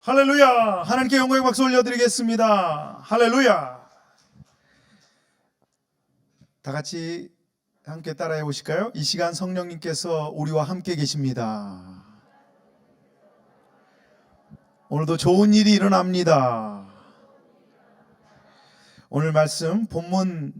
할렐루야! 하나님께 영광의 박수 올려드리겠습니다. 할렐루야! 다 같이 함께 따라해 보실까요? 이 시간 성령님께서 우리와 함께 계십니다. 오늘도 좋은 일이 일어납니다. 오늘 말씀, 본문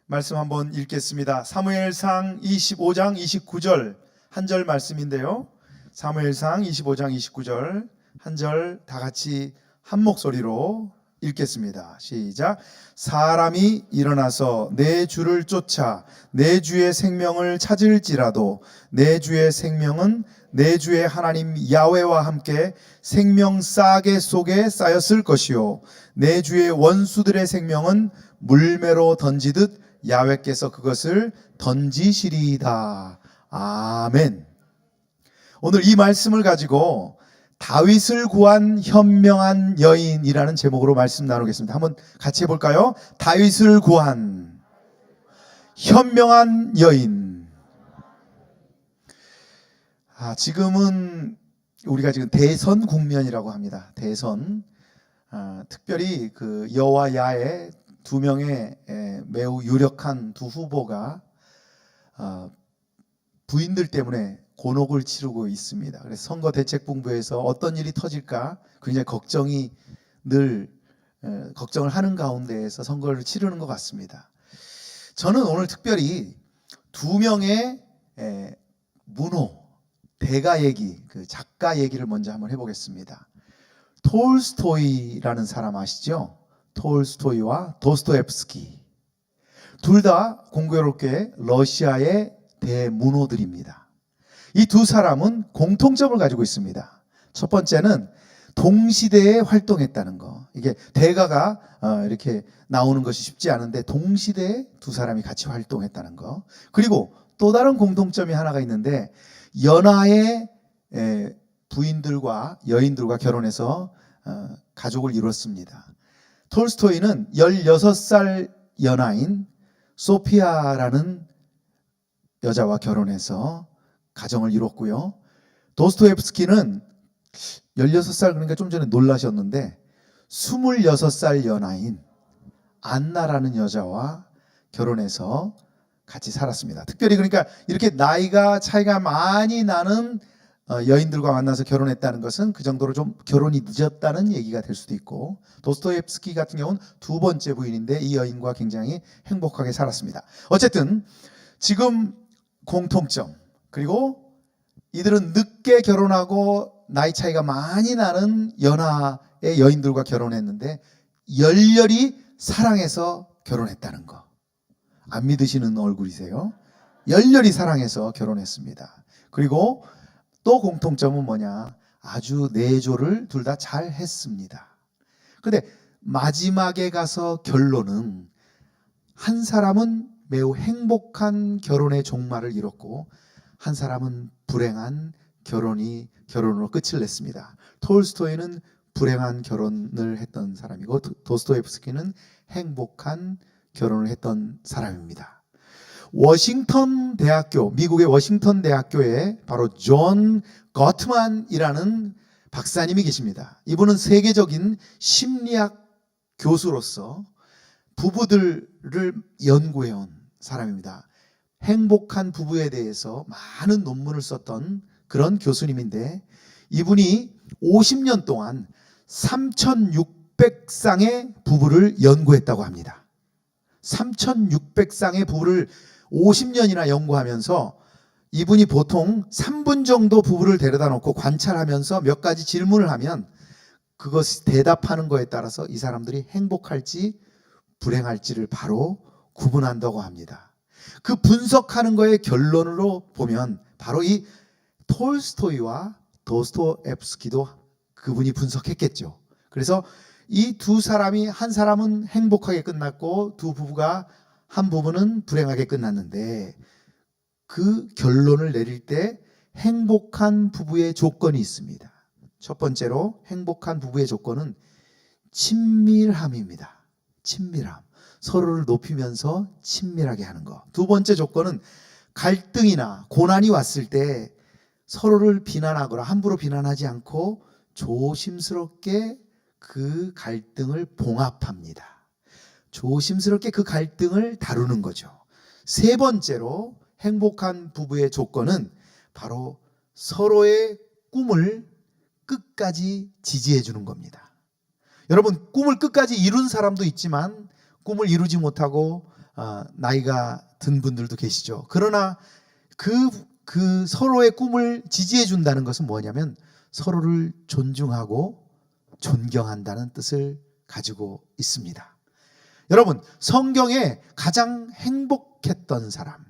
말씀 한번 읽겠습니다. 사무엘상 25장 29절 한 절 말씀인데요. 사무엘상 25장 29절 한 절 다 같이 한 목소리로 읽겠습니다. 시작. 사람이 일어나서 내 주를 쫓아 내 주의 생명을 찾을지라도 내 주의 생명은 내 주의 하나님 야훼와 함께 생명 싸개 속에 쌓였을 것이요 내 주의 원수들의 생명은 물매로 던지듯 야훼께서 그것을 던지시리이다. 아멘. 오늘 이 말씀을 가지고 다윗을 구한 현명한 여인이라는 제목으로 말씀 나누겠습니다. 한번 같이 해볼까요? 다윗을 구한 현명한 여인. 지금은 우리가 지금 대선 국면이라고 합니다. 대선. 특별히 그 여와 야의 두 명의 매우 유력한 두 후보가 부인들 때문에 곤혹을 치르고 있습니다. 그래서 선거대책본부에서 어떤 일이 터질까 굉장히 걱정이 늘 걱정을 하는 가운데에서 선거를 치르는 것 같습니다. 저는 오늘 특별히 두 명의 문호, 대가 얘기, 그 작가 얘기를 먼저 한번 해보겠습니다. 톨스토이라는 사람 아시죠? 톨스토이와 도스토옙스키. 둘 다 공교롭게 러시아의 대문호들입니다. 이 두 사람은 공통점을 가지고 있습니다. 첫 번째는 동시대에 활동했다는 거. 이게 대가가 이렇게 나오는 것이 쉽지 않은데 동시대에 두 사람이 같이 활동했다는 거. 그리고 또 다른 공통점이 하나가 있는데 연하의 부인들과 여인들과 결혼해서 가족을 이뤘습니다. 톨스토이는 16살 연하인 소피아라는 여자와 결혼해서 가정을 이뤘고요. 도스토옙스키는 16살, 그러니까 좀 전에 놀라셨는데 26살 연하인 안나라는 여자와 결혼해서 같이 살았습니다. 특별히 그러니까 이렇게 나이가 차이가 많이 나는 여인들과 만나서 결혼했다는 것은 그 정도로 좀 결혼이 늦었다는 얘기가 될 수도 있고, 도스토옙스키 같은 경우는 두 번째 부인인데 이 여인과 굉장히 행복하게 살았습니다. 어쨌든 지금 공통점, 그리고 이들은 늦게 결혼하고 나이 차이가 많이 나는 연하의 여인들과 결혼했는데 열렬히 사랑해서 결혼했다는 거. 안 믿으시는 얼굴이세요? 열렬히 사랑해서 결혼했습니다. 그리고 또 공통점은 뭐냐? 아주 내조를 둘 다 잘 했습니다. 그런데 마지막에 가서 결론은 한 사람은 매우 행복한 결혼의 종말을 이뤘고 한 사람은 불행한 결혼으로 끝을 냈습니다. 톨스토이는 불행한 결혼을 했던 사람이고 도스토옙스키는 행복한 결혼을 했던 사람입니다. 워싱턴 대학교, 미국의 워싱턴 대학교에 바로 존 거트만이라는 박사님이 계십니다. 이분은 세계적인 심리학 교수로서 부부들을 연구해온 사람입니다. 행복한 부부에 대해서 많은 논문을 썼던 그런 교수님인데 이분이 50년 동안 3,600쌍의 부부를 연구했다고 합니다. 3,600쌍의 부부를 50년이나 연구하면서 이분이 보통 3분 정도 부부를 데려다 놓고 관찰하면서 몇 가지 질문을 하면 그것이 대답하는 거에 따라서 이 사람들이 행복할지 불행할지를 바로 구분한다고 합니다. 그 분석하는 거의 결론으로 보면 바로 이 톨스토이와 도스토옙스키도 그분이 분석했겠죠. 그래서 이 두 사람이, 한 사람은 행복하게 끝났고 한 부부는 불행하게 끝났는데 그 결론을 내릴 때 행복한 부부의 조건이 있습니다. 첫 번째로 행복한 부부의 조건은 친밀함입니다. 친밀함. 서로를 높이면서 친밀하게 하는 것. 두 번째 조건은 갈등이나 고난이 왔을 때 서로를 비난하거나 함부로 비난하지 않고 조심스럽게 그 갈등을 봉합합니다. 조심스럽게 그 갈등을 다루는 거죠. 세 번째로 행복한 부부의 조건은 바로 서로의 꿈을 끝까지 지지해 주는 겁니다. 여러분, 꿈을 끝까지 이룬 사람도 있지만 꿈을 이루지 못하고 나이가 든 분들도 계시죠. 그러나 그 서로의 꿈을 지지해 준다는 것은 뭐냐면 서로를 존중하고 존경한다는 뜻을 가지고 있습니다. 여러분, 성경에 가장 행복했던 사람,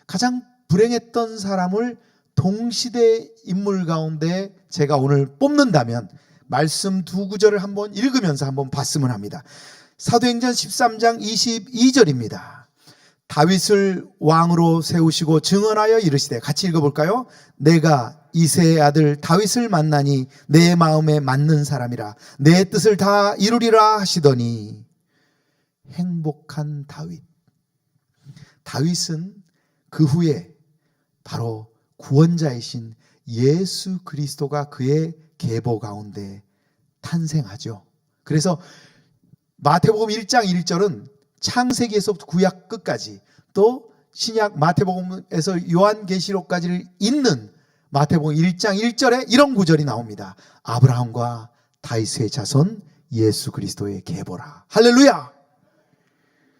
가장 불행했던 사람을 동시대 인물 가운데 제가 오늘 뽑는다면 말씀 두 구절을 한번 읽으면서 한번 봤으면 합니다. 사도행전 13장 22절입니다. 다윗을 왕으로 세우시고 증언하여 이르시되, 같이 읽어볼까요? 내가 이새의 아들 다윗을 만나니 내 마음에 맞는 사람이라 내 뜻을 다 이루리라 하시더니, 행복한 다윗. 다윗은 그 후에 바로 구원자이신 예수 그리스도가 그의 계보 가운데 탄생하죠. 그래서 마태복음 1장 1절은 창세기에서부터 구약 끝까지, 또 신약 마태복음에서 요한계시록까지를 잇는 마태복음 1장 1절에 이런 구절이 나옵니다. 아브라함과 다윗의 자손 예수 그리스도의 계보라. 할렐루야.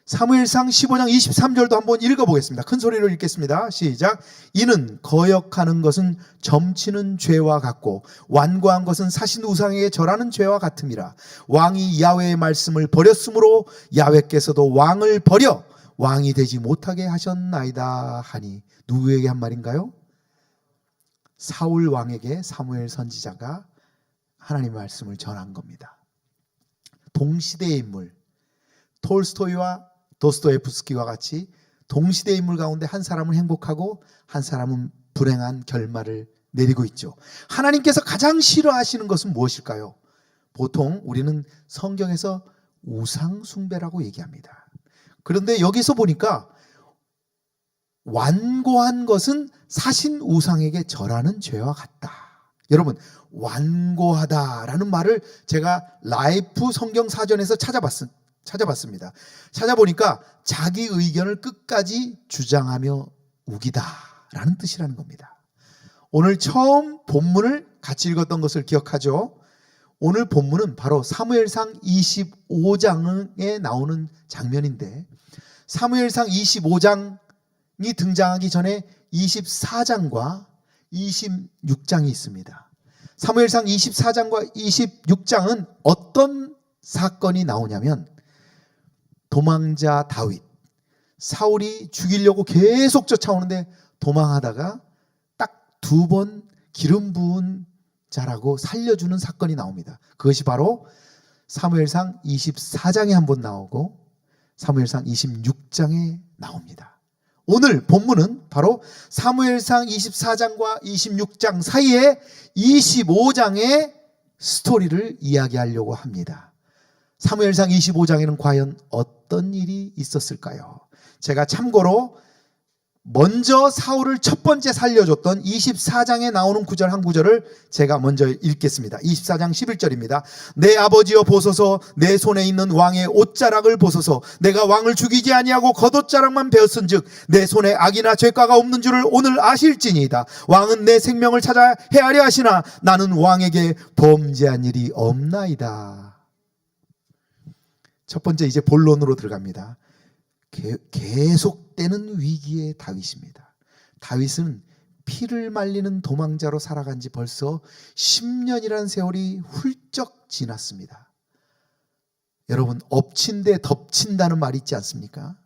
사무엘상 15장 23절도 한번 읽어보겠습니다. 큰 소리로 읽겠습니다. 시작. 이는 거역하는 것은 점치는 죄와 같고 완고한 것은 사신 우상에게 절하는 죄와 같음이라. 왕이 야훼의 말씀을 버렸으므로 야훼께서도 왕을 버려 왕이 되지 못하게 하셨나이다 하니. 누구에게 한 말인가요? 사울 왕에게 사무엘 선지자가 하나님의 말씀을 전한 겁니다. 동시대의 인물, 톨스토이와 도스토옙스키와 같이 동시대 인물 가운데 한 사람은 행복하고 한 사람은 불행한 결말을 내리고 있죠. 하나님께서 가장 싫어하시는 것은 무엇일까요? 보통 우리는 성경에서 우상 숭배라고 얘기합니다. 그런데 여기서 보니까 완고한 것은 사신 우상에게 절하는 죄와 같다. 여러분, 완고하다라는 말을 제가 라이프 성경 사전에서 찾아봤습니다. 찾아보니까 자기 의견을 끝까지 주장하며 우기다라는 뜻이라는 겁니다. 오늘 처음 본문을 같이 읽었던 것을 기억하죠? 오늘 본문은 바로 사무엘상 25장에 나오는 장면인데, 사무엘상 25장이 등장하기 전에 24장과 26장이 있습니다. 사무엘상 24장과 26장은 어떤 사건이 나오냐면, 도망자 다윗, 사울이 죽이려고 계속 쫓아오는데 도망하다가 딱 2번 기름 부은 자라고 살려주는 사건이 나옵니다. 그것이 바로 사무엘상 24장에 한번 나오고 사무엘상 26장에 나옵니다. 오늘 본문은 바로 사무엘상 24장과 26장 사이에 25장의 스토리를 이야기하려고 합니다. 사무엘상 25장에는 과연 어떤 일이 있었을까요? 제가 참고로 먼저 사울을 첫 번째 살려줬던 24장에 나오는 구절 한 구절을 제가 먼저 읽겠습니다. 24장 11절입니다. 내 아버지여 보소서, 내 손에 있는 왕의 옷자락을 보소서. 내가 왕을 죽이지 아니하고 겉옷자락만 베었은즉 내 손에 악이나 죄가가 없는 줄을 오늘 아실지니이다. 왕은 내 생명을 찾아 헤아려 하시나 나는 왕에게 범죄한 일이 없나이다. 첫 번째, 이제 본론으로 들어갑니다. 계속되는 위기의 다윗입니다. 다윗은 피를 말리는 도망자로 살아간 지 벌써 10년이라는 세월이 훌쩍 지났습니다. 여러분, 엎친 데 덮친다는 말이 있지 않습니까?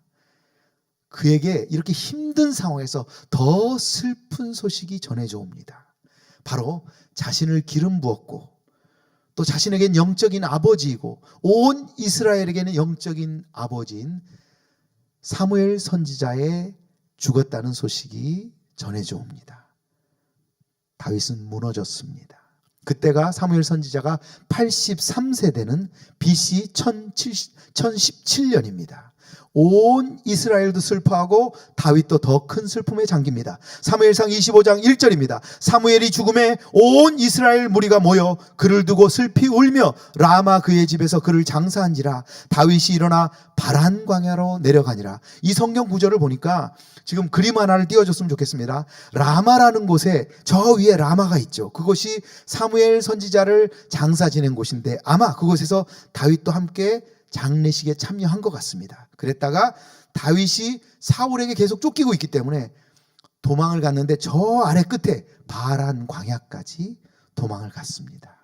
그에게 이렇게 힘든 상황에서 더 슬픈 소식이 전해져 옵니다. 바로 자신을 기름 부었고 또 자신에겐 영적인 아버지이고 온 이스라엘에게는 영적인 아버지인 사무엘 선지자의 죽었다는 소식이 전해져 옵니다. 다윗은 무너졌습니다. 그때가 사무엘 선지자가 83세 되는 BC 1017년입니다. 온 이스라엘도 슬퍼하고 다윗도 더 큰 슬픔에 잠깁니다. 사무엘상 25장 1절입니다. 사무엘이 죽음에 온 이스라엘 무리가 모여 그를 두고 슬피 울며 라마 그의 집에서 그를 장사한지라. 다윗이 일어나 바란 광야로 내려가니라. 이 성경 구절을 보니까 지금 그림 하나를 띄워줬으면 좋겠습니다. 라마라는 곳에 저 위에 라마가 있죠. 그곳이 사무엘 선지자를 장사 지낸 곳인데 아마 그곳에서 다윗도 함께 장례식에 참여한 것 같습니다. 그랬다가 다윗이 사울에게 계속 쫓기고 있기 때문에 도망을 갔는데 저 아래 끝에 바란 광야까지 도망을 갔습니다.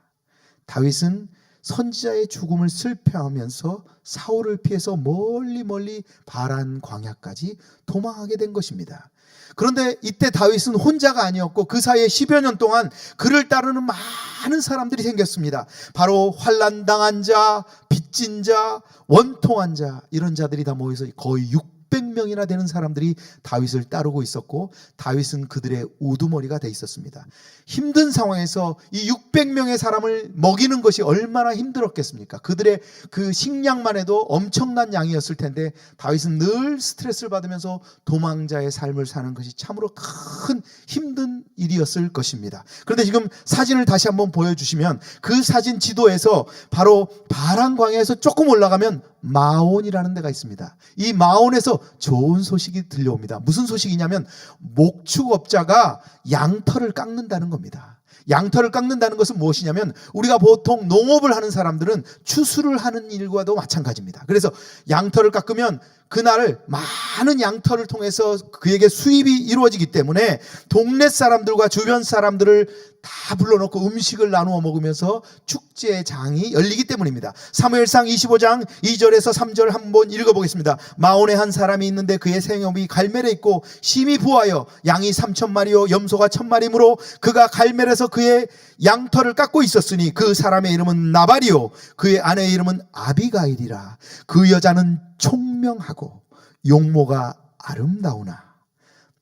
다윗은 선지자의 죽음을 슬퍼하면서 사울을 피해서 멀리 바란 광야까지 도망하게 된 것입니다. 그런데 이때 다윗은 혼자가 아니었고 그 사이에 10여 년 동안 그를 따르는 많은 사람들이 생겼습니다. 바로 환난당한 자, 빚진 자, 원통한 자, 이런 자들이 다 모여서 거의 600명이나 되는 사람들이 다윗을 따르고 있었고 다윗은 그들의 우두머리가 돼 있었습니다. 힘든 상황에서 이 600명의 사람을 먹이는 것이 얼마나 힘들었겠습니까? 그들의 그 식량만 해도 엄청난 양이었을 텐데 다윗은 늘 스트레스를 받으면서 도망자의 삶을 사는 것이 참으로 큰 힘든 일이었을 것입니다. 그런데 지금 사진을 다시 한번 보여주시면 그 사진 지도에서 바로 바란 광야에서 조금 올라가면 마온이라는 데가 있습니다. 이 마온에서 좋은 소식이 들려옵니다. 무슨 소식이냐면 목축업자가 양털을 깎는다는 겁니다. 양털을 깎는다는 것은 무엇이냐면 우리가 보통 농업을 하는 사람들은 추수를 하는 일과도 마찬가지입니다. 그래서 양털을 깎으면 그날 많은 양털을 통해서 그에게 수입이 이루어지기 때문에 동네 사람들과 주변 사람들을 다 불러놓고 음식을 나누어 먹으면서 축제의 장이 열리기 때문입니다. 사무엘상 25장 2절에서 3절 한번 읽어보겠습니다. 마온에 한 사람이 있는데 그의 생업이 갈멜에 있고 심히 부하여 양이 3,000마리요 염소가 1,000마리므로 그가 갈멜에서 그의 양털을 깎고 있었으니 그 사람의 이름은 나발이요 그의 아내의 이름은 아비가일이라. 그 여자는 총명하고 용모가 아름다우나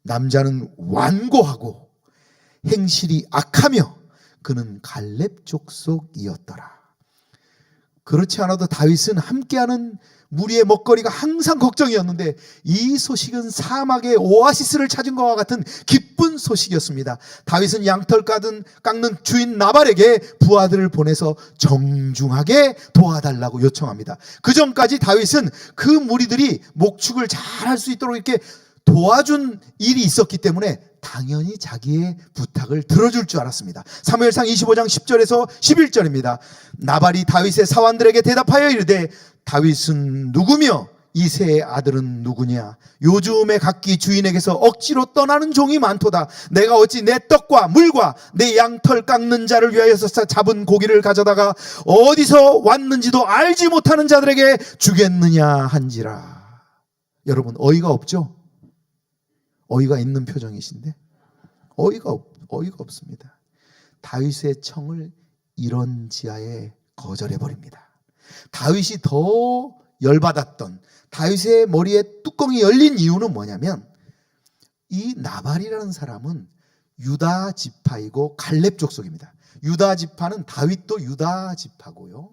남자는 완고하고 행실이 악하며 그는 갈렙 족속이었더라. 그렇지 않아도 다윗은 함께하는 무리의 먹거리가 항상 걱정이었는데 이 소식은 사막의 오아시스를 찾은 것과 같은 기쁜 소식이었습니다. 다윗은 양털 깎는 주인 나발에게 부하들을 보내서 정중하게 도와달라고 요청합니다. 그 전까지 다윗은 그 무리들이 목축을 잘 할 수 있도록 이렇게 도와준 일이 있었기 때문에 당연히 자기의 부탁을 들어줄 줄 알았습니다. 사무엘상 25장 10절에서 11절입니다. 나발이 다윗의 사환들에게 대답하여 이르되 다윗은 누구며 이새의 아들은 누구냐? 요즘에 각기 주인에게서 억지로 떠나는 종이 많도다. 내가 어찌 내 떡과 물과 내 양털 깎는 자를 위하여서 잡은 고기를 가져다가 어디서 왔는지도 알지 못하는 자들에게 주겠느냐 한지라. 여러분 어이가 없죠? 어이가 있는 표정이신데 어이가 없습니다. 다윗의 청을 이런 지하에 거절해버립니다. 다윗이 더 열받았던 다윗의 머리에 뚜껑이 열린 이유는 뭐냐면 이 나발이라는 사람은 유다 지파이고 갈렙 족속입니다. 유다 지파는 다윗도 유다 지파고요.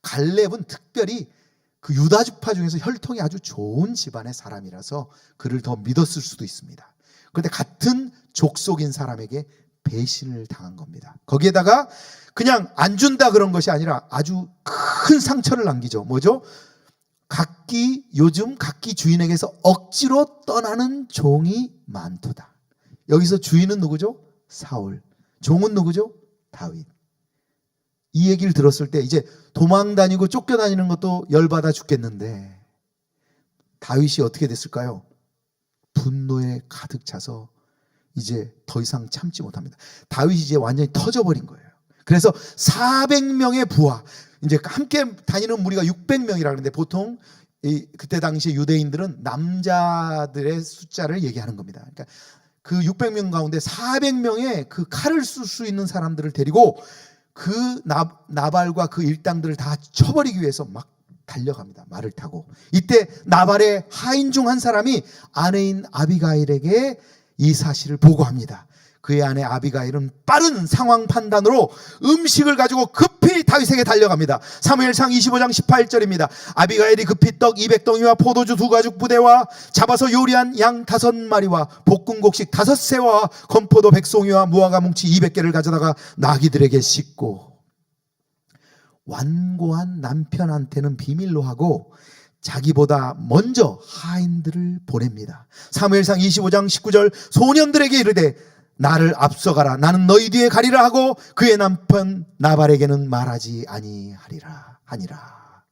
갈렙은 특별히 그 유다 지파 중에서 혈통이 아주 좋은 집안의 사람이라서 그를 더 믿었을 수도 있습니다. 그런데 같은 족속인 사람에게 배신을 당한 겁니다. 거기에다가 그냥 안 준다 그런 것이 아니라 아주 큰 상처를 남기죠. 뭐죠? 요즘 각기 주인에게서 억지로 떠나는 종이 많도다. 여기서 주인은 누구죠? 사울. 종은 누구죠? 다윗. 이 얘기를 들었을 때 이제 도망다니고 쫓겨다니는 것도 열받아 죽겠는데 다윗이 어떻게 됐을까요? 분노에 가득 차서 이제 더 이상 참지 못합니다. 다윗이 이제 완전히 터져버린 거예요. 그래서 400명의 부하, 이제 함께 다니는 무리가 600명이라 그러는데 보통 그때 당시 유대인들은 남자들의 숫자를 얘기하는 겁니다. 그러니까 그 600명 가운데 400명의 그 칼을 쓸 수 있는 사람들을 데리고 그 나발과 그 일당들을 다 쳐버리기 위해서 막 달려갑니다. 말을 타고. 이때 나발의 하인 중 한 사람이 아내인 아비가일에게 이 사실을 보고합니다. 그의 아내 아비가일은 빠른 상황 판단으로 음식을 가지고 급히 다윗에게 달려갑니다. 사무엘상 25장 18절입니다. 아비가일이 급히 떡 200덩이와 포도주 2가죽 부대와 잡아서 요리한 양 5마리와 볶음곡식 5새와 건포도 100송이와 무화과 뭉치 200개를 가져다가 나귀들에게 씻고, 완고한 남편한테는 비밀로 하고 자기보다 먼저 하인들을 보냅니다. 사무엘상 25장 19절 소년들에게 이르되 나를 앞서가라, 나는 너희 뒤에 가리라 하고 그의 남편 나발에게는 말하지 아니하리라 하니라.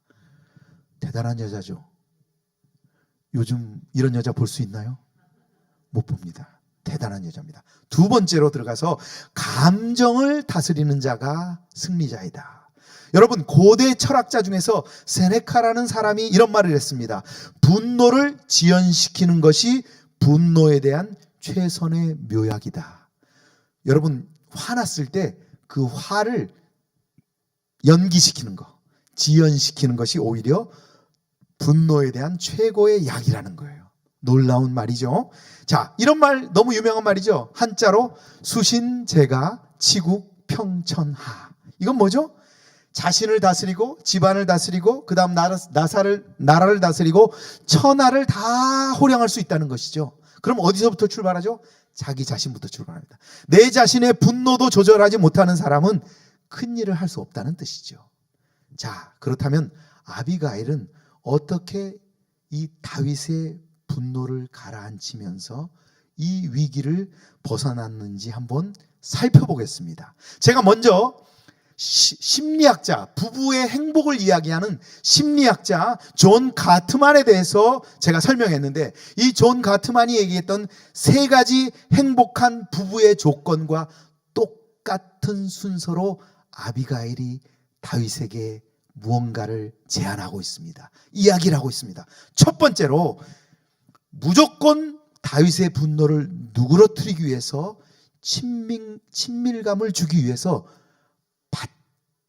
대단한 여자죠. 요즘 이런 여자 볼 수 있나요? 못 봅니다. 대단한 여자입니다. 두 번째로 들어가서 감정을 다스리는 자가 승리자이다. 여러분, 고대 철학자 중에서 세네카라는 사람이 이런 말을 했습니다. 분노를 지연시키는 것이 분노에 대한 최선의 묘약이다. 여러분, 화났을 때 그 화를 연기시키는 거, 지연시키는 것이 오히려 분노에 대한 최고의 약이라는 거예요. 놀라운 말이죠. 자, 이런 말 너무 유명한 말이죠. 한자로 수신제가 치국평천하. 이건 뭐죠? 자신을 다스리고 집안을 다스리고 그 다음 나라를 다스리고 천하를 다 호령할 수 있다는 것이죠. 그럼 어디서부터 출발하죠? 자기 자신부터 출발합니다. 내 자신의 분노도 조절하지 못하는 사람은 큰 일을 할 수 없다는 뜻이죠. 자, 그렇다면 아비가일은 어떻게 이 다윗의 분노를 가라앉히면서 이 위기를 벗어났는지 한번 살펴보겠습니다. 제가 먼저 심리학자, 부부의 행복을 이야기하는 심리학자 존 가트만에 대해서 제가 설명했는데, 이 존 가트만이 얘기했던 3가지 행복한 부부의 조건과 똑같은 순서로 아비가일이 다윗에게 무언가를 제안하고 있습니다. 이야기를 하고 있습니다. 첫 번째로, 무조건 다윗의 분노를 누그러뜨리기 위해서, 친밀감을 주기 위해서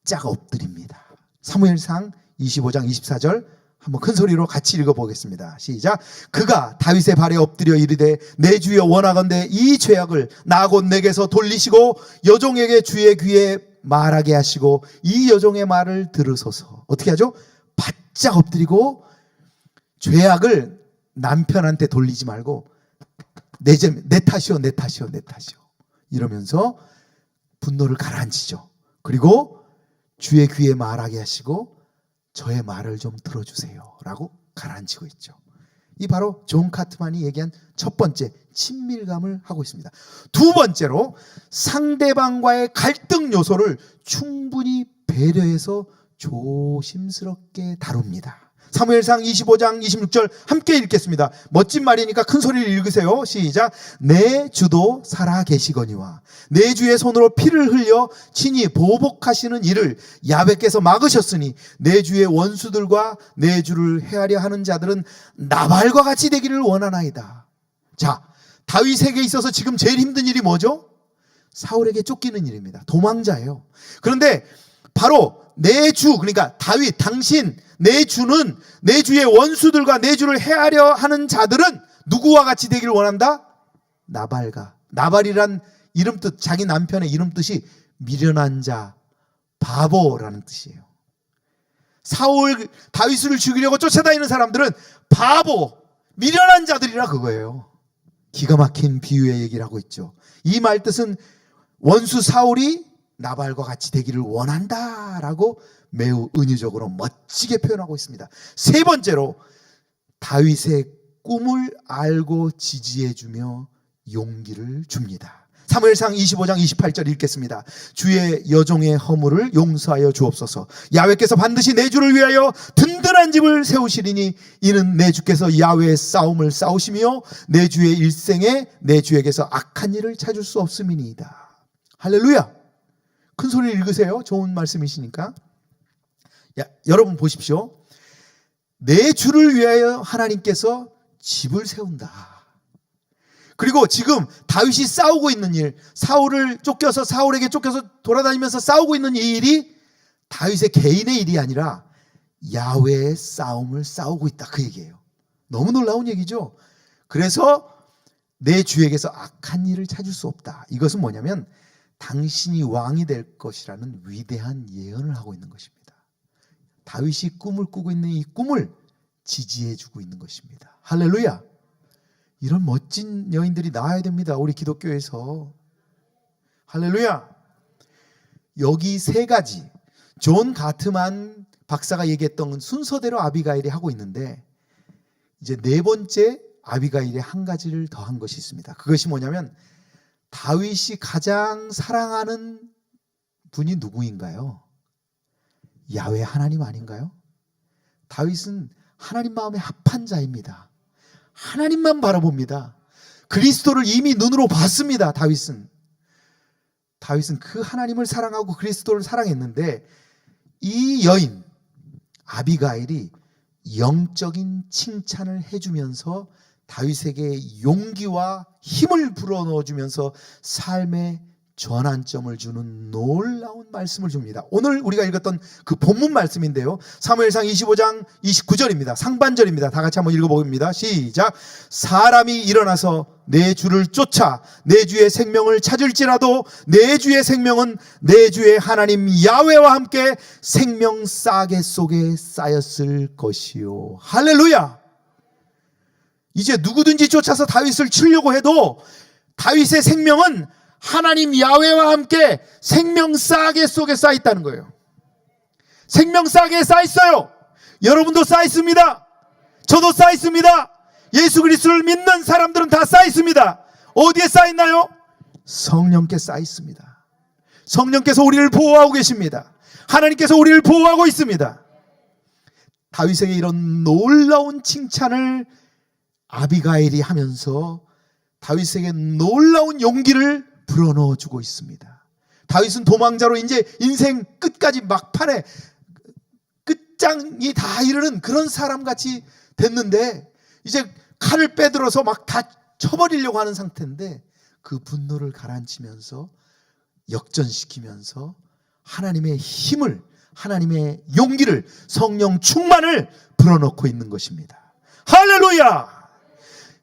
바짝 엎드립니다. 사무엘상 25장 24절 한번 큰 소리로 같이 읽어보겠습니다. 시작. 그가 다윗의 발에 엎드려 이르되 내 주여 원하건대 이 죄악을 나 곧 내게서 돌리시고 여종에게 주의 귀에 말하게 하시고 이 여종의 말을 들으소서. 어떻게 하죠? 바짝 엎드리고 죄악을 남편한테 돌리지 말고 내 탓이요 이러면서 분노를 가라앉히죠. 그리고 주의 귀에 말하게 하시고 저의 말을 좀 들어주세요 라고 가라앉히고 있죠. 이 바로 존 카트만이 얘기한 첫 번째, 친밀감을 하고 있습니다. 두 번째로, 상대방과의 갈등 요소를 충분히 배려해서 조심스럽게 다룹니다. 사무엘상 25장 26절 함께 읽겠습니다. 멋진 말이니까 큰 소리를 읽으세요. 시작. 내 주도 살아 계시거니와 내 주의 손으로 피를 흘려 친히 보복하시는 일을 야훼께서 막으셨으니 내 주의 원수들과 내 주를 해하려 하는 자들은 나발과 같이 되기를 원하나이다. 자, 다윗에게 있어서 지금 제일 힘든 일이 뭐죠? 사울에게 쫓기는 일입니다. 도망자예요. 그런데 바로 내 주, 그러니까 다윗, 당신, 내 주는 내 주의 원수들과 내 주를 해하려 하는 자들은 누구와 같이 되기를 원한다? 나발과. 나발이란 이름 뜻, 자기 남편의 이름 뜻이 미련한 자, 바보라는 뜻이에요. 사울, 다윗을 죽이려고 쫓아다니는 사람들은 바보, 미련한 자들이라 그거예요. 기가 막힌 비유의 얘기를 하고 있죠. 이 말 뜻은 원수 사울이 나발과 같이 되기를 원한다라고 매우 은유적으로 멋지게 표현하고 있습니다. 세 번째로, 다윗의 꿈을 알고 지지해주며 용기를 줍니다. 사무엘상 25장 28절 읽겠습니다. 주의 여종의 허물을 용서하여 주옵소서. 야훼께서 반드시 내 주를 위하여 든든한 집을 세우시리니 이는 내 주께서 야훼의 싸움을 싸우시며 내 주의 일생에 내 주에게서 악한 일을 찾을 수 없음이니이다. 할렐루야. 큰 소리 읽으세요. 좋은 말씀이시니까. 여러분 보십시오. 내 주를 위하여 하나님께서 집을 세운다. 그리고 지금 다윗이 싸우고 있는 일, 사울에게 쫓겨서 돌아다니면서 싸우고 있는 이 일이 다윗의 개인의 일이 아니라 야훼의 싸움을 싸우고 있다, 그 얘기예요. 너무 놀라운 얘기죠. 그래서 내 주에게서 악한 일을 찾을 수 없다. 이것은 뭐냐면 당신이 왕이 될 것이라는 위대한 예언을 하고 있는 것입니다. 다윗이 꿈을 꾸고 있는 이 꿈을 지지해 주고 있는 것입니다. 할렐루야. 이런 멋진 여인들이 나와야 됩니다. 우리 기독교에서. 할렐루야. 여기 세 가지, 존 가트만 박사가 얘기했던 순서대로 아비가일이 하고 있는데, 이제 네 번째 아비가일에 한 가지를 더한 것이 있습니다. 그것이 뭐냐면 다윗이 가장 사랑하는 분이 누구인가요? 야훼 하나님 아닌가요? 다윗은 하나님 마음에 합한 자입니다. 하나님만 바라봅니다. 그리스도를 이미 눈으로 봤습니다. 다윗은 그 하나님을 사랑하고 그리스도를 사랑했는데, 이 여인 아비가일이 영적인 칭찬을 해주면서 다윗에게 용기와 힘을 불어넣어주면서 삶의 전환점을 주는 놀라운 말씀을 줍니다. 오늘 우리가 읽었던 그 본문 말씀인데요, 사무엘상 25장 29절입니다. 상반절입니다. 다 같이 한번 읽어봅니다. 시작. 사람이 일어나서 내 주를 쫓아 내 주의 생명을 찾을지라도 내 주의 생명은 내 주의 하나님 야훼와 함께 생명 싸개 속에 쌓였을 것이요. 할렐루야. 이제 누구든지 쫓아서 다윗을 치려고 해도 다윗의 생명은 하나님 야훼와 함께 생명 싸개 속에 쌓여 있다는 거예요. 생명 싸개에 쌓여 있어요. 여러분도 쌓여 있습니다. 저도 쌓여 있습니다. 예수 그리스도를 믿는 사람들은 다 쌓여 있습니다. 어디에 쌓여 있나요? 성령께 쌓여 있습니다. 성령께서 우리를 보호하고 계십니다. 하나님께서 우리를 보호하고 있습니다. 다윗에게 이런 놀라운 칭찬을 아비가일이 하면서 다윗에게 놀라운 용기를 불어넣어 주고 있습니다. 다윗은 도망자로 이제 인생 끝까지 막판에 끝장이 다 이르는 그런 사람같이 됐는데, 이제 칼을 빼들어서 막 다 쳐버리려고 하는 상태인데, 그 분노를 가라앉히면서 역전시키면서 하나님의 힘을, 하나님의 용기를, 성령 충만을 불어넣고 있는 것입니다. 할렐루야.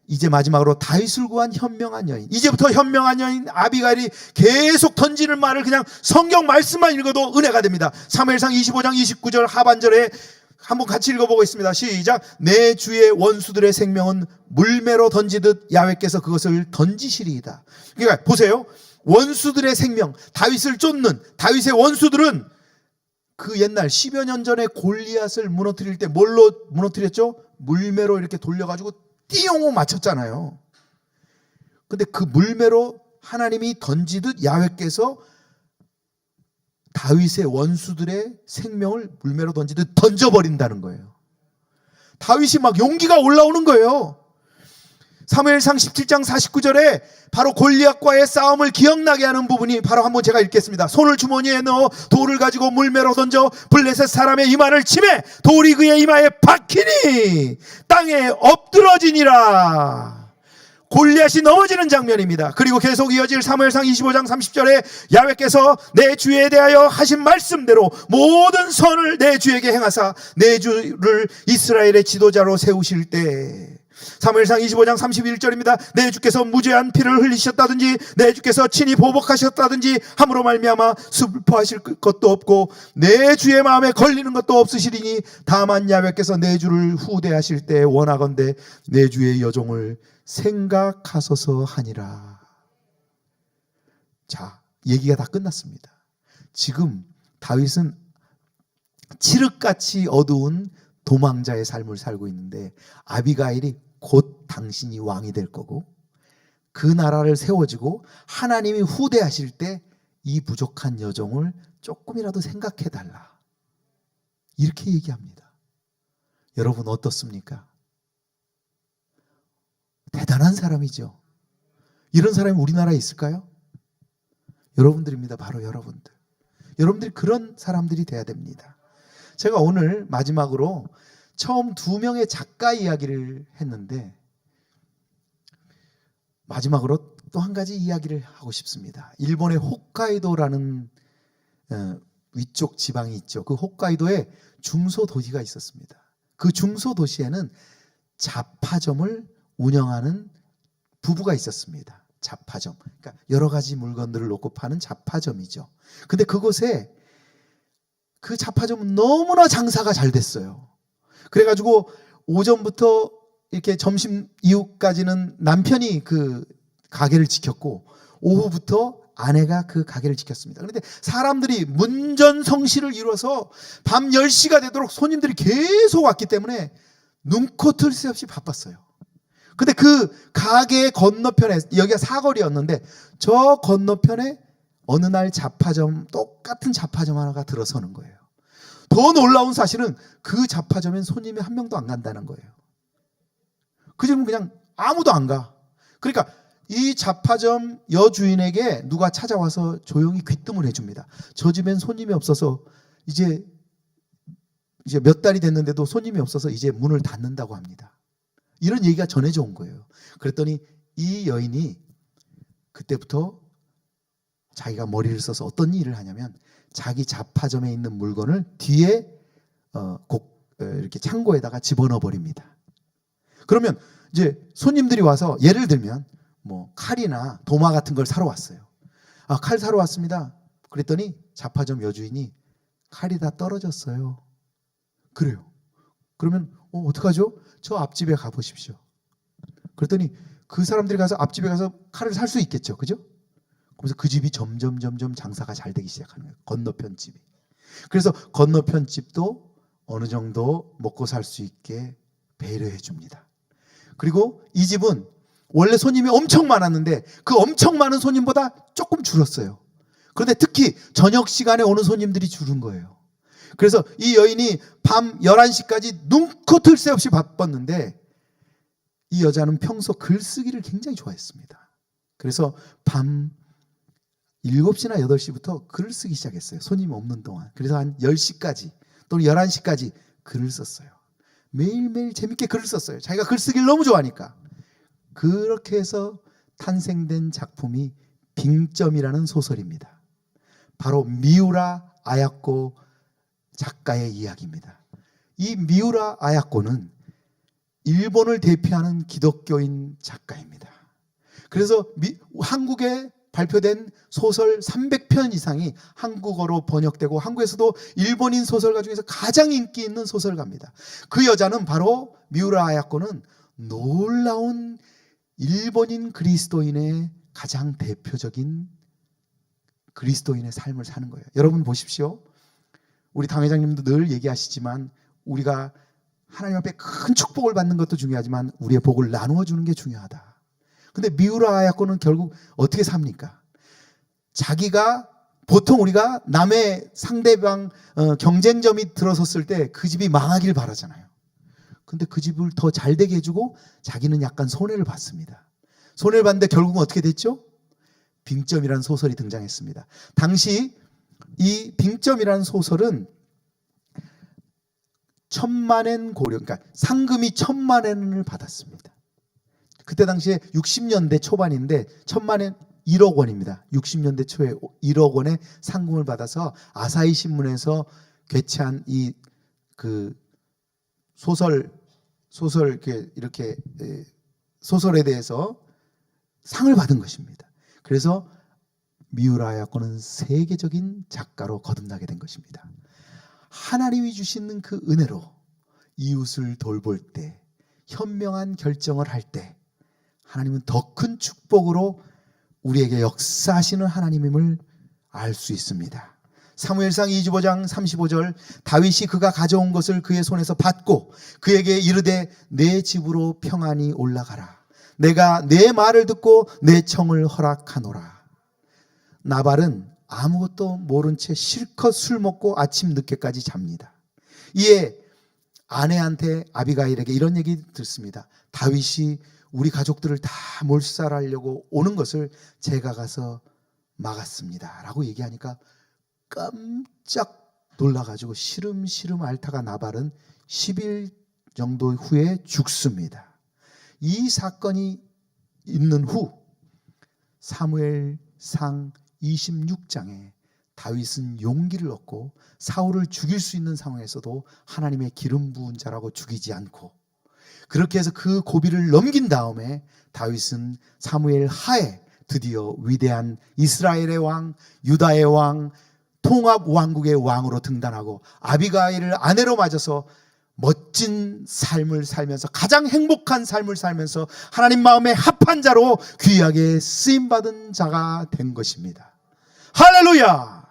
이제 마지막으로 다윗을 구한 현명한 여인. 이제부터 현명한 여인 아비가일이 계속 던지는 말을 그냥 성경 말씀만 읽어도 은혜가 됩니다. 사무엘상 25장 29절 하반절에 한번 같이 읽어보겠습니다. 시작. 내 주의 원수들의 생명은 물매로 던지듯 야훼께서 그것을 던지시리이다. 그러니까 보세요. 원수들의 생명, 다윗을 쫓는 다윗의 원수들은 그 옛날 10여 년 전에 골리앗을 무너뜨릴 때 뭘로 무너뜨렸죠? 물매로 이렇게 돌려가지고 띠용 맞췄잖아요. 근데 그 물매로 하나님이 던지듯 야훼께서 다윗의 원수들의 생명을 물매로 던지듯 던져버린다는 거예요. 다윗이 막 용기가 올라오는 거예요. 사무엘상 17장 49절에 바로 골리앗과의 싸움을 기억나게 하는 부분이 바로 한번 제가 읽겠습니다. 손을 주머니에 넣어 돌을 가지고 물매로 던져 블레셋 사람의 이마를 치매 돌이 그의 이마에 박히니 땅에 엎드러지니라. 골리앗이 넘어지는 장면입니다. 그리고 계속 이어질 사무엘상 25장 30절에 야훼께서 내 주에 대하여 하신 말씀대로 모든 선을 내 주에게 행하사 내 주를 이스라엘의 지도자로 세우실 때, 사무엘상 25장 31절입니다. 내 주께서 무죄한 피를 흘리셨다든지 내 주께서 친히 보복하셨다든지 함으로 말미암아 슬퍼하실 것도 없고 내 주의 마음에 걸리는 것도 없으시리니 다만 야훼께서 내 주를 후대하실 때 원하건대 내 주의 여종을 생각하소서 하니라. 자, 얘기가 다 끝났습니다. 지금 다윗은 칠흑같이 어두운 도망자의 삶을 살고 있는데, 아비가일이 곧 당신이 왕이 될 거고 그 나라를 세워지고 하나님이 후대하실 때 이 부족한 여종을 조금이라도 생각해 달라, 이렇게 얘기합니다. 여러분 어떻습니까? 대단한 사람이죠. 이런 사람이 우리나라에 있을까요? 여러분들입니다. 바로 여러분들. 여러분들이 그런 사람들이 돼야 됩니다. 제가 오늘 마지막으로 처음 두 명의 작가 이야기를 했는데, 마지막으로 또 한 가지 이야기를 하고 싶습니다. 일본의 홋카이도라는 위쪽 지방이 있죠. 그 홋카이도에 중소도시가 있었습니다. 그 중소도시에는 잡화점을 운영하는 부부가 있었습니다. 잡화점. 그러니까 여러 가지 물건들을 놓고 파는 잡화점이죠. 근데 그곳에 그 잡화점은 너무나 장사가 잘 됐어요. 그래가지고 오전부터 이렇게 점심 이후까지는 남편이 그 가게를 지켰고 오후부터 아내가 그 가게를 지켰습니다. 그런데 사람들이 문전성시를 이루어서 밤 10시가 되도록 손님들이 계속 왔기 때문에 눈코 뜰 새 없이 바빴어요. 근데 그 가게의 건너편에, 여기가 사거리였는데 저 건너편에 어느 날 잡화점, 똑같은 잡화점 하나가 들어서는 거예요. 더 놀라운 사실은 그 잡화점엔 손님이 한 명도 안 간다는 거예요. 그 집은 그냥 아무도 안 가. 그러니까 이 잡화점 여주인에게 누가 찾아와서 조용히 귀뜸을 해줍니다. 저 집엔 손님이 없어서 이제 몇 달이 됐는데도 손님이 없어서 이제 문을 닫는다고 합니다. 이런 얘기가 전해져 온 거예요. 그랬더니 이 여인이 그때부터 자기가 머리를 써서 어떤 일을 하냐면 자기 잡화점에 있는 물건을 뒤에 이렇게 창고에다가 집어넣어 버립니다. 그러면 이제 손님들이 와서 예를 들면 뭐 칼이나 도마 같은 걸 사러 왔어요. 아, 칼 사러 왔습니다. 그랬더니 잡화점 여주인이 칼이 다 떨어졌어요. 그래요. 그러면 어떡하죠? 저 앞집에 가보십시오. 그랬더니 그 사람들이 가서 앞집에 가서 칼을 살 수 있겠죠. 그죠? 그래서 그 집이 점점 장사가 잘 되기 시작하는 거예요. 건너편 집이. 그래서 건너편 집도 어느 정도 먹고 살 수 있게 배려해 줍니다. 그리고 이 집은 원래 손님이 엄청 많았는데 그 엄청 많은 손님보다 조금 줄었어요. 그런데 특히 저녁 시간에 오는 손님들이 줄은 거예요. 그래서 이 여인이 밤 11시까지 눈코 뜰 새 없이 바빴는데 이 여자는 평소 글쓰기를 굉장히 좋아했습니다. 그래서 밤 7시나 8시부터 글을 쓰기 시작했어요. 손님이 없는 동안. 그래서 한 10시까지 또는 11시까지 글을 썼어요. 매일매일 재밌게 글을 썼어요. 자기가 글쓰기를 너무 좋아하니까. 그렇게 해서 탄생된 작품이 빙점이라는 소설입니다. 바로 미우라 아야코 작가의 이야기입니다. 이 미우라 아야코는 일본을 대표하는 기독교인 작가입니다. 그래서 한국에 발표된 소설 300편 이상이 한국어로 번역되고 한국에서도 일본인 소설가 중에서 가장 인기 있는 소설가입니다. 그 여자는 바로 미우라 아야코는 놀라운 일본인 그리스도인의 가장 대표적인 그리스도인의 삶을 사는 거예요. 여러분 보십시오. 우리 당회장님도 늘 얘기하시지만 우리가 하나님 앞에 큰 축복을 받는 것도 중요하지만 우리의 복을 나누어 주는 게 중요하다. 근데 미우라 아야코는 결국 어떻게 삽니까? 자기가 보통 우리가 남의 상대방 경쟁점이 들어섰을 때 그 집이 망하길 바라잖아요. 근데 그 집을 더 잘 되게 해주고 자기는 약간 손해를 봤습니다. 손해를 봤는데 결국은 어떻게 됐죠? 빙점이라는 소설이 등장했습니다. 당시 이 빙점이라는 소설은 1000만엔 고려, 그러니까 상금이 1000만엔을 받았습니다. 그때 당시에 60년대 초반인데 1000만엔 1억 원입니다. 60년대 초에 1억 원의 상금을 받아서 아사히 신문에서 개최한 이 그 소설 이렇게 소설에 대해서 상을 받은 것입니다. 그래서 미우라 아야코는 세계적인 작가로 거듭나게 된 것입니다. 하나님이 주시는 그 은혜로 이웃을 돌볼 때, 현명한 결정을 할 때 하나님은 더 큰 축복으로 우리에게 역사하시는 하나님임을 알 수 있습니다. 사무엘상 25장 35절 다윗이 그가 가져온 것을 그의 손에서 받고 그에게 이르되 내 집으로 평안히 올라가라. 내가 내 말을 듣고 내 청을 허락하노라. 나발은 아무것도 모른 채 실컷 술 먹고 아침 늦게까지 잡니다. 이에 아내한테 아비가일에게 이런 얘기 듣습니다. 다윗이 우리 가족들을 다 몰살하려고 오는 것을 제가 가서 막았습니다 라고 얘기하니까 깜짝 놀라가지고 시름시름 앓다가 나발은 10일 정도 후에 죽습니다. 이 사건이 있는 후 사무엘상 26장에 다윗은 용기를 얻고 사울을 죽일 수 있는 상황에서도 하나님의 기름 부은 자라고 죽이지 않고 그렇게 해서 그 고비를 넘긴 다음에 다윗은 사무엘 하에 드디어 위대한 이스라엘의 왕, 유다의 왕, 통합 왕국의 왕으로 등단하고 아비가일을 아내로 맞아서 멋진 삶을 살면서, 가장 행복한 삶을 살면서 하나님 마음에 합한 자로 귀하게 쓰임받은 자가 된 것입니다. 할렐루야!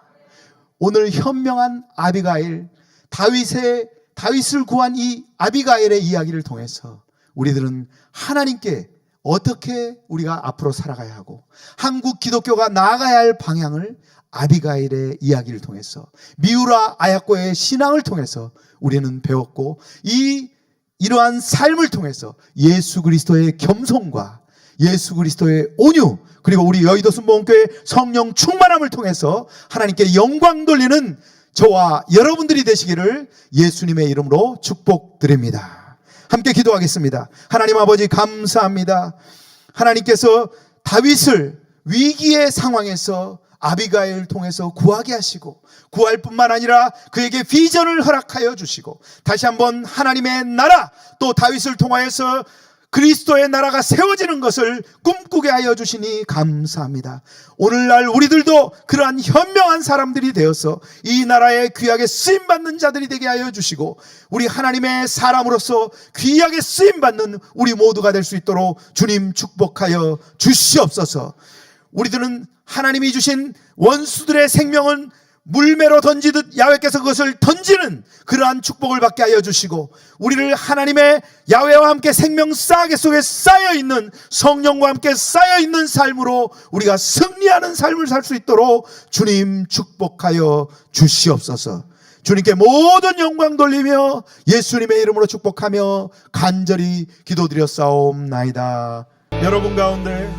오늘 현명한 아비가일, 다윗을 구한 이 아비가일의 이야기를 통해서 우리들은 하나님께 어떻게 우리가 앞으로 살아가야 하고 한국 기독교가 나아가야 할 방향을 아비가일의 이야기를 통해서, 미우라 아야코의 신앙을 통해서 우리는 배웠고, 이러한 삶을 통해서 예수 그리스도의 겸손과 예수 그리스도의 온유, 그리고 우리 여의도 순복음교회 성령 충만함을 통해서 하나님께 영광 돌리는 저와 여러분들이 되시기를 예수님의 이름으로 축복드립니다. 함께 기도하겠습니다. 하나님 아버지 감사합니다. 하나님께서 다윗을 위기의 상황에서 아비가일을 통해서 구하게 하시고, 구할 뿐만 아니라 그에게 비전을 허락하여 주시고, 다시 한번 하나님의 나라, 또 다윗을 통하여서 그리스도의 나라가 세워지는 것을 꿈꾸게 하여 주시니 감사합니다. 오늘날 우리들도 그러한 현명한 사람들이 되어서 이 나라에 귀하게 쓰임받는 자들이 되게 하여 주시고, 우리 하나님의 사람으로서 귀하게 쓰임받는 우리 모두가 될 수 있도록 주님 축복하여 주시옵소서. 우리들은 하나님이 주신 원수들의 생명은 물매로 던지듯 야훼께서 그것을 던지는 그러한 축복을 받게 하여 주시고, 우리를 하나님의 야훼와 함께 생명 싸개 속에 쌓여있는 성령과 함께 쌓여있는 삶으로 우리가 승리하는 삶을 살 수 있도록 주님 축복하여 주시옵소서. 주님께 모든 영광 돌리며 예수님의 이름으로 축복하며 간절히 기도드렸사옵나이다. 여러분 가운데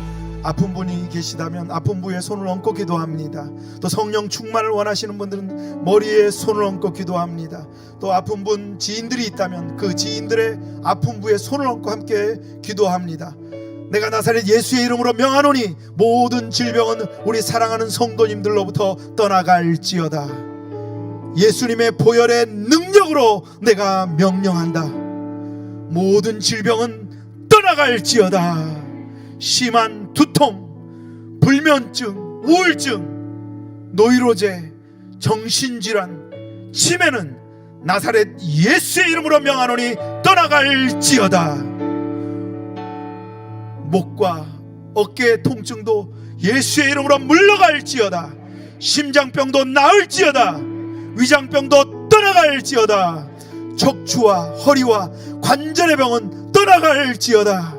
아픈 분이 계시다면 아픈 부에 손을 얹고 기도합니다. 또 성령 충만을 원하시는 분들은 머리에 손을 얹고 기도합니다. 또 아픈 분 지인들이 있다면 그 지인들의 아픈 부에 손을 얹고 함께 기도합니다. 내가 나사렛 예수의 이름으로 명하노니 모든 질병은 우리 사랑하는 성도님들로부터 떠나갈지어다. 예수님의 보혈의 능력으로 내가 명령한다. 모든 질병은 떠나갈지어다. 심한 두통, 불면증, 우울증, 노이로제, 정신질환, 치매는 나사렛 예수의 이름으로 명하노니 떠나갈지어다. 목과 어깨 통증도 예수의 이름으로 물러갈지어다. 심장병도 나을지어다. 위장병도 떠나갈지어다. 척추와 허리와 관절의 병은 떠나갈지어다.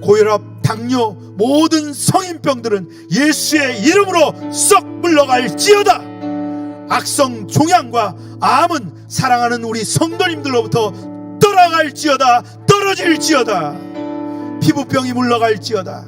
고혈압, 당뇨, 모든 성인병들은 예수의 이름으로 썩 물러갈지어다. 악성 종양과 암은 사랑하는 우리 성도님들로부터 떠나갈지어다. 떨어질지어다. 피부병이 물러갈지어다.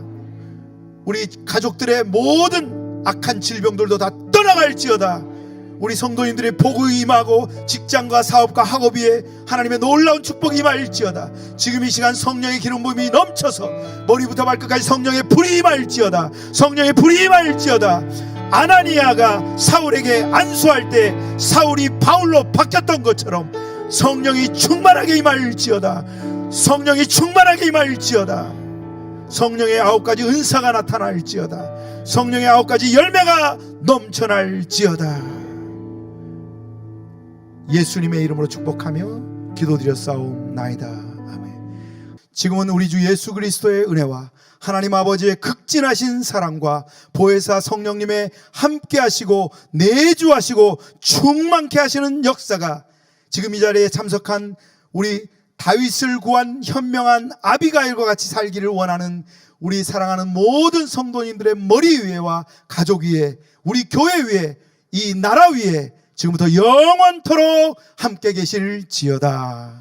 우리 가족들의 모든 악한 질병들도 다 떠나갈지어다. 우리 성도님들의 복이 임하고 직장과 사업과 학업 위에 하나님의 놀라운 축복이 임할지어다. 지금 이 시간 성령의 기름 부음이 넘쳐서 머리부터 발끝까지 성령의 불이 임할지어다. 성령의 불이 임할지어다. 아나니아가 사울에게 안수할 때 사울이 바울로 바뀌었던 것처럼 성령이 충만하게 임할지어다. 성령이 충만하게 임할지어다. 성령의 9가지 은사가 나타날지어다. 성령의 9가지 열매가 넘쳐날지어다. 예수님의 이름으로 축복하며 기도드렸사옵나이다. 아멘. 지금은 우리 주 예수 그리스도의 은혜와 하나님 아버지의 극진하신 사랑과 보혜사 성령님의 함께 하시고 내주하시고 충만케 하시는 역사가 지금 이 자리에 참석한 우리 다윗을 구한 현명한 아비가일과 같이 살기를 원하는 우리 사랑하는 모든 성도님들의 머리 위에와 가족 위에, 우리 교회 위에, 이 나라 위에 지금부터 영원토록 함께 계실지어다.